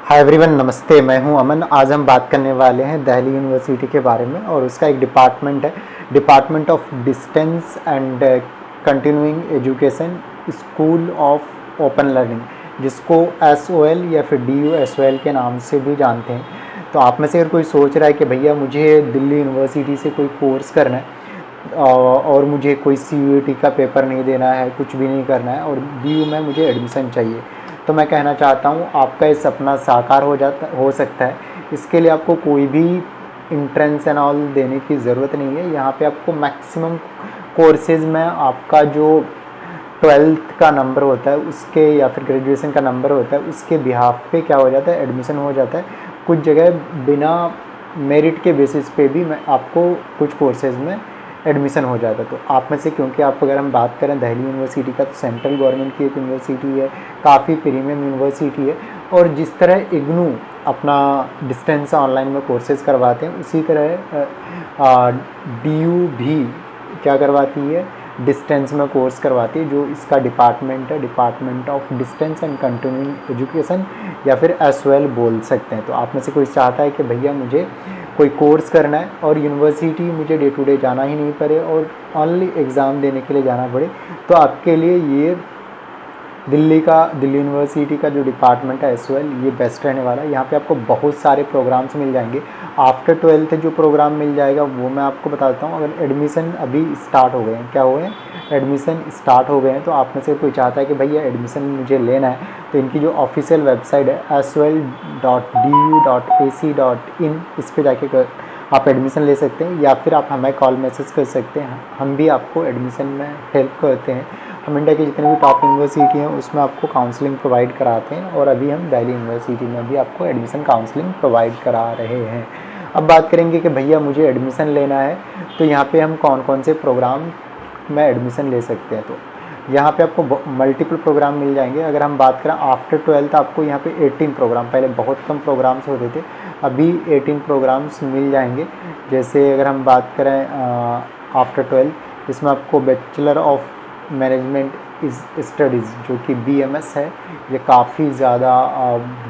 Hi everyone, नमस्ते। मैं हूं अमन। आज हम बात करने वाले हैं दिल्ली यूनिवर्सिटी के बारे में और उसका एक डिपार्टमेंट है, department of distance and continuing education, school of open learning, जिसको SOL या फिर DUSOL के नाम से भी जानते हैं। तो आप में से अगर कोई सोच रहा है कि भैया मुझे दिल्ली यूनिवर्सिटी से कोई कोर्स करना है और मुझे कोई CUET का पेपर नहीं देना है, कुछ भी नहीं करना है और DU में मुझे एडमिशन चाहिए, तो मैं कहना चाहता हूँ आपका ये सपना साकार हो सकता है। इसके लिए आपको कोई भी इंट्रेंस एंड ऑल देने की ज़रूरत नहीं है। यहाँ पे आपको मैक्सिमम कोर्सेज में आपका जो 12th का नंबर होता है उसके या फिर ग्रेजुएशन का नंबर होता है उसके बिहाफ पे क्या हो जाता है, एडमिशन हो जाता है। कुछ जगह बिना मेरिट के बेसिस पे भी मैं आपको कुछ कोर्सेज में एडमिशन हो जाता है। तो आप में से, क्योंकि आप अगर हम बात करें दिल्ली यूनिवर्सिटी का, तो सेंट्रल गवर्नमेंट की एक यूनिवर्सिटी है, काफ़ी प्रीमियम यूनिवर्सिटी है। और जिस तरह इग्नू अपना डिस्टेंस ऑनलाइन में कोर्सेज करवाते हैं, उसी तरह DU भी क्या करवाती है, डिस्टेंस में कोर्स करवाती है। जो इसका डिपार्टमेंट है, department of distance and continuing education या फिर SOL बोल सकते हैं। तो आप में से कोई चाहता है कि भैया मुझे कोई कोर्स करना है और यूनिवर्सिटी मुझे डे टू डे जाना ही नहीं पड़े और ओनली एग्ज़ाम देने के लिए जाना पड़े, तो आपके लिए ये दिल्ली यूनिवर्सिटी का जो डिपार्टमेंट है SOL, ये बेस्ट रहने वाला है। यहाँ पे आपको बहुत सारे प्रोग्राम्स मिल जाएंगे। आफ्टर 12th जो प्रोग्राम मिल जाएगा वो मैं आपको बता देता हूँ। अगर एडमिशन अभी स्टार्ट हो गए हैं, क्या हुए हैं, एडमिशन स्टार्ट हो गए हैं, तो आप में से कोई चाहता है कि भैया एडमिशन मुझे लेना है, तो इनकी जो ऑफिशियल वेबसाइट है sol.du.ac.in, इस पर जाके आप एडमिशन ले सकते हैं या फिर आप हमें कॉल मैसेज कर सकते हैं। हम भी आपको एडमिशन में हेल्प करते हैं। हम इंडिया की जितनी भी टॉप यूनिवर्सिटी हैं उसमें आपको काउंसलिंग प्रोवाइड कराते हैं और अभी हम दिल्ली यूनिवर्सिटी में भी आपको एडमिशन काउंसलिंग प्रोवाइड करा रहे हैं। अब बात करेंगे कि भैया मुझे एडमिशन लेना है, तो यहाँ पे हम कौन कौन से प्रोग्राम में एडमिशन ले सकते हैं। तो यहाँ पे आपको मल्टीपल प्रोग्राम मिल जाएंगे। अगर हम बात करें आफ्टर 12th, आपको यहाँ पे 18 प्रोग्राम, पहले बहुत कम प्रोग्राम्स होते थे, अभी 18 प्रोग्राम्स मिल जाएंगे। जैसे अगर हम बात करें आफ्टर 12th, इसमें आपको बैचलर ऑफ मैनेजमेंट स्टडीज़ जो कि BMS है, ये काफ़ी ज़्यादा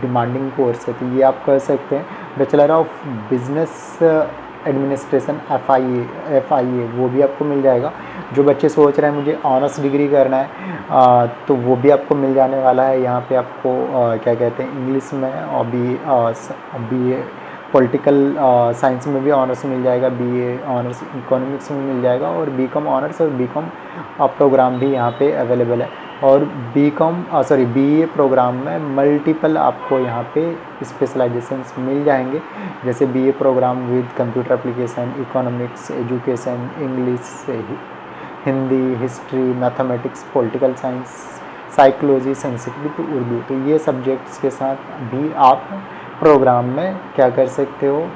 डिमांडिंग कोर्स है, तो ये आप कर सकते हैं। Bachelor of business administration FIA वो भी आपको मिल जाएगा। जो बच्चे सोच रहे हैं मुझे ऑनर्स डिग्री करना है, तो वो भी आपको मिल जाने वाला है। यहाँ पे आपको क्या कहते हैं, इंग्लिश में और BA पॉलिटिकल साइंस में भी ऑनर्स मिल जाएगा, BA ऑनर्स इकोनॉमिक्स में मिल जाएगा और BCom ऑनर्स और BCom प्रोग्राम भी यहाँ पे अवेलेबल है। और BA प्रोग्राम में मल्टीपल आपको यहाँ पे स्पेशलाइजेशंस मिल जाएंगे, जैसे BA program with computer application, economics, education, English, Hindi, history, mathematics, political science, psychology, Sanskrit, Urdu. तो ये सब्जेक्ट्स के साथ भी आप प्रोग्राम में क्या कर सकते हो,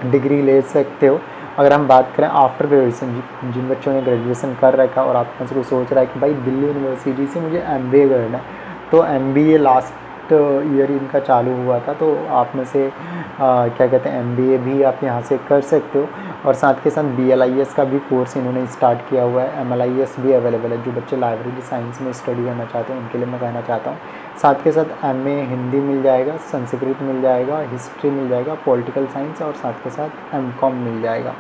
डिग्री ले सकते हो। अगर हम बात करें आफ्टर ग्रेजुएशन, जिन बच्चों ने ग्रेजुएशन कर रखा और आप में से कोई सोच रहा है कि भाई दिल्ली यूनिवर्सिटी से मुझे MBA करना है, तो MBA लास्ट ईयर इनका चालू हुआ था, तो आप में से क्या कहते हैं, MBA भी आप यहाँ से कर सकते हो। और साथ के साथ BLIS का भी कोर्स इन्होंने स्टार्ट किया हुआ है, MLIS भी अवेलेबल है। जो बच्चे लाइब्रेरी साइंस में स्टडी करना चाहते हैं उनके लिए मैं कहना चाहता हूँ। साथ के साथ MA हिंदी मिल जाएगा, संस्कृत मिल जाएगा, हिस्ट्री मिल जाएगा, पॉलिटिकल साइंस और साथ के साथ MCOM मिल जाएगा।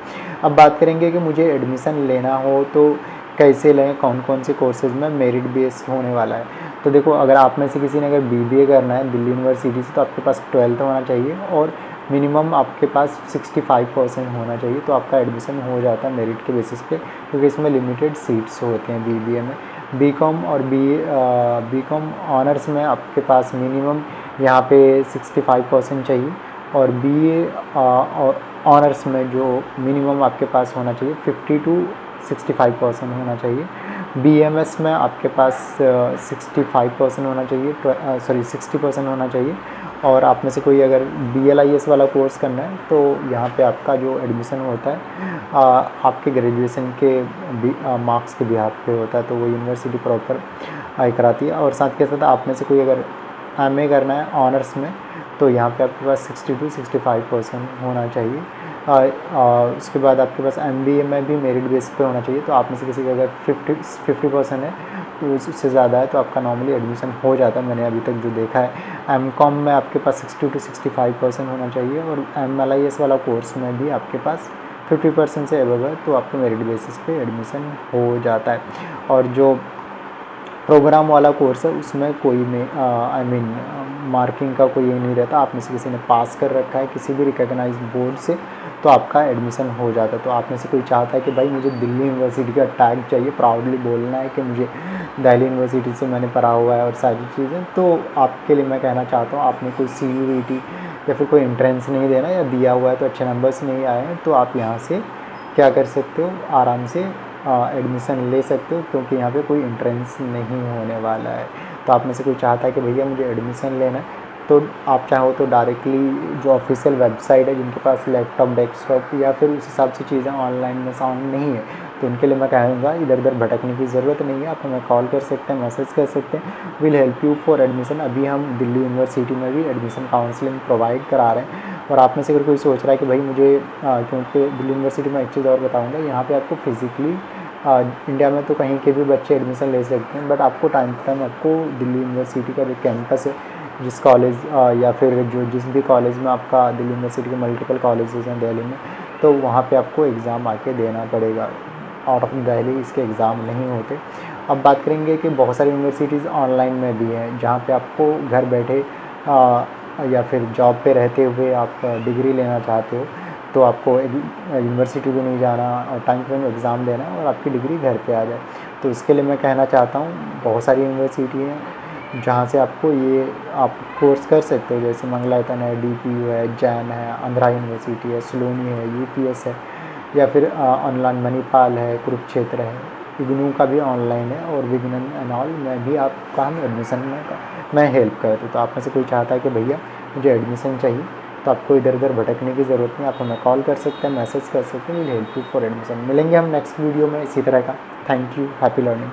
अब बात करेंगे कि मुझे एडमिशन लेना हो तो कैसे लें, कौन कौन से कोर्सेज में मेरिट बेस्ड होने वाला है। तो देखो, अगर आप में से किसी ने अगर BBA करना है दिल्ली यूनिवर्सिटी से, तो आपके पास 12th होना चाहिए और मिनिमम आपके पास 65% होना चाहिए, तो आपका एडमिशन हो जाता है मेरिट के बेसिस पे, क्योंकि इसमें लिमिटेड सीट्स होते हैं BBA में। BCom और BCom ऑनर्स में आपके पास मिनिमम यहाँ पे 65% चाहिए और BA ऑनर्स में जो मिनिमम आपके पास होना चाहिए 50 to 65% होना चाहिए। BMS में आपके पास 65% होना चाहिए, 60% होना चाहिए। और आप में से कोई अगर BLIS वाला कोर्स करना है तो यहाँ पे आपका जो एडमिशन होता है आपके ग्रेजुएशन के मार्क्स के बिहाफ पे होता है, तो वो यूनिवर्सिटी प्रॉपर कराती है। और साथ के साथ आप में से कोई अगर MA करना है ऑनर्स में, तो यहाँ पे आपके पास 60 to 65% होना चाहिए। उसके बाद आपके पास MBA में भी मेरिट बेस पे होना चाहिए, तो आप में से किसी का अगर 50% है तो उससे ज़्यादा है तो आपका नॉर्मली एडमिशन हो जाता है, मैंने अभी तक जो देखा है। एमकॉम में आपके पास 60 to 65% होना चाहिए और MLIS वाला कोर्स में भी आपके पास 50% से अबव है, तो आपको मेरिट बेसिस पे एडमिशन हो जाता है। और जो प्रोग्राम वाला कोर्स है उसमें कोई नहीं मार्किंग का कोई ये नहीं रहता, आप में से किसी ने पास कर रखा है किसी भी रिकॉग्नाइज्ड बोर्ड से तो आपका एडमिशन हो जाता है। तो आप में से कोई चाहता है कि भाई मुझे दिल्ली यूनिवर्सिटी का टैग चाहिए, प्राउडली बोलना है कि मुझे दिल्ली यूनिवर्सिटी से मैंने पढ़ा हुआ है और सारी चीज़ें, तो आपके लिए मैं कहना चाहता हूँ आपने कोई CUET या फिर कोई एंट्रेंस नहीं देना या दिया हुआ है तो अच्छे नंबर्स नहीं आए हैं, तो आप यहाँ से क्या कर सकते हो, आराम से एडमिशन ले सकते हो, क्योंकि यहाँ पे कोई एंट्रेंस नहीं होने वाला है। तो आप में से कोई चाहता है कि भैया मुझे एडमिशन लेना है, तो आप चाहो तो डायरेक्टली जो ऑफिशियल वेबसाइट है, जिनके पास लैपटॉप डेस्कटॉप या फिर उस हिसाब से चीज़ें ऑनलाइन में साउंड नहीं है, तो उनके लिए मैं कहूँगा इधर उधर भटकने की ज़रूरत नहीं है, आप हमें कॉल कर सकते हैं, मैसेज कर सकते हैं, will help you for admission. अभी हम दिल्ली यूनिवर्सिटी में भी एडमिशन काउंसलिंग प्रोवाइड करा रहे हैं। और आप में से अगर कोई सोच रहा है कि भाई मुझे क्योंकि दिल्ली यूनिवर्सिटी में एक चीज़ और बताऊँगा, यहाँ पर आपको फिज़िकली इंडिया में तो कहीं के भी बच्चे एडमिशन ले सकते हैं, बट आपको टाइम टू टाइम आपको दिल्ली यूनिवर्सिटी का जो कैंपस है, जिस कॉलेज या फिर जो जिस भी कॉलेज में आपका दिल्ली यूनिवर्सिटी के मल्टीपल कॉलेजेस हैं दिल्ली में, तो वहाँ पे आपको एग्ज़ाम आके देना पड़ेगा। आउट ऑफ दिल्ली इसके एग्ज़ाम नहीं होते। अब बात करेंगे कि बहुत सारी यूनिवर्सिटीज़ ऑनलाइन में भी हैं, जहाँ पे आपको घर बैठे या फिर जॉब पे रहते हुए आप डिग्री लेना चाहते हो, तो आपको यूनिवर्सिटी भी नहीं जाना और टाइम टू टाइम एग्ज़ाम देना और आपकी डिग्री घर पे आ जाए। तो इसके लिए मैं कहना चाहता हूँ बहुत सारी यूनिवर्सिटी हैं जहाँ से आपको ये आप कोर्स कर सकते हो, जैसे मंगलायतन है, DPU है, जैन है, आंध्रा यूनिवर्सिटी है, सलोनी है, UPS है, या फिर ऑनलाइन मणिपाल है, कुरुक्षेत्र है, इग्नू का भी ऑनलाइन है, और विग्नन एंड ऑल में भी आपका हम एडमिशन में मैं हेल्प करता हूँ। तो आप में से कोई चाहता है कि भैया मुझे एडमिशन चाहिए, तो आपको इधर उधर भटकने की ज़रूरत नहीं, आप हमें कॉल कर सकते हैं, मैसेज कर सकते हैं, will help you for admission. मिलेंगे हम नेक्स्ट वीडियो में इसी तरह का। Thank you, happy learning.